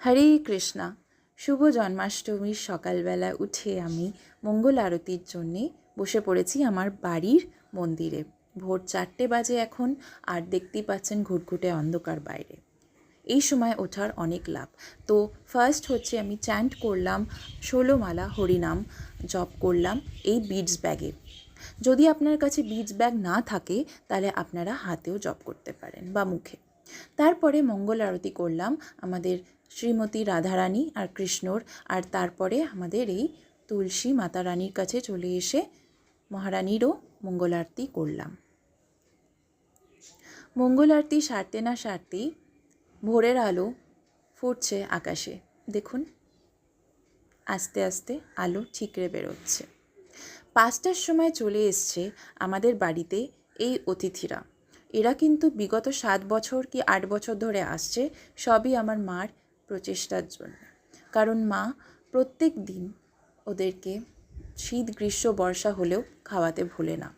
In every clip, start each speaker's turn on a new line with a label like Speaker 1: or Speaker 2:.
Speaker 1: হরে কৃষ্ণা। শুভ জন্মাষ্টমীর সকালবেলা উঠে আমি মঙ্গল আরতির জন্যে বসে পড়েছি আমার বাড়ির মন্দিরে। ভোর 4টে বাজে এখন, আর দেখতেই পাচ্ছেন ঘুটঘুটে অন্ধকার বাইরে। এই সময় ওঠার অনেক লাভ। তো ফার্স্ট হচ্ছে আমি চ্যান্ট করলাম 16 মালা হরিনাম জপ করলাম এই বিডস ব্যাগে। যদি আপনার কাছে বিডস ব্যাগ না থাকে তাহলে আপনারা হাতেও জপ করতে পারেন বা মুখে। তারপরে মঙ্গল আরতি করলাম আমাদের শ্রীমতী রাধারানী আর কৃষ্ণর, আর তারপরে আমাদের এই তুলসী মাতা রানীর কাছে চলে এসে মহারানীরও মঙ্গল আরতি করলাম। মঙ্গল আরতি সারতে না সারতেই ভোরের আলো ফুটছে আকাশে। দেখুন, আস্তে আস্তে আলো ঠিকরে বেরোচ্ছে। 5টার সময় চলে এসছে আমাদের বাড়িতে এই অতিথিরা। এরা কিন্তু বিগত 7 বছর কি 8 বছর ধরে আসছে, সবই আমার মার প্রচেষ্টার জন্য। কারণ মা প্রত্যেক দিন ওদেরকে শীত গ্রীষ্ম বর্ষা হলেও খাওয়াতে ভোলে না।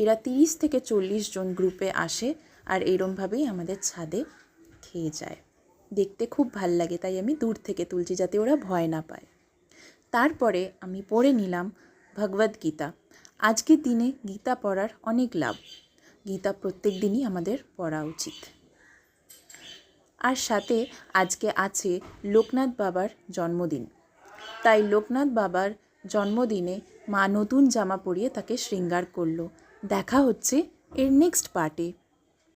Speaker 1: এরা 30 থেকে 40 জন গ্রুপে আসে, আর এরমভাবেই আমাদের ছাদে খেয়ে যায়। দেখতে খুব ভাল লাগে, তাই আমি দূর থেকে তুলছি যাতে ওরা ভয় না পায়। তারপরে আমি পড়ে নিলাম ভগবদ্গীতা। আজকের দিনে গীতা পড়ার অনেক লাভ। গীতা প্রত্যেক দিনই আমাদের পড়া উচিত। আর সাথে আজকে আছে লোকনাথ বাবার জন্মদিন, তাই লোকনাথ বাবার জন্মদিনে মা নতুন জামা পরিয়ে তাকে শৃঙ্গার করলো। দেখা হচ্ছে এর নেক্সট পার্টে।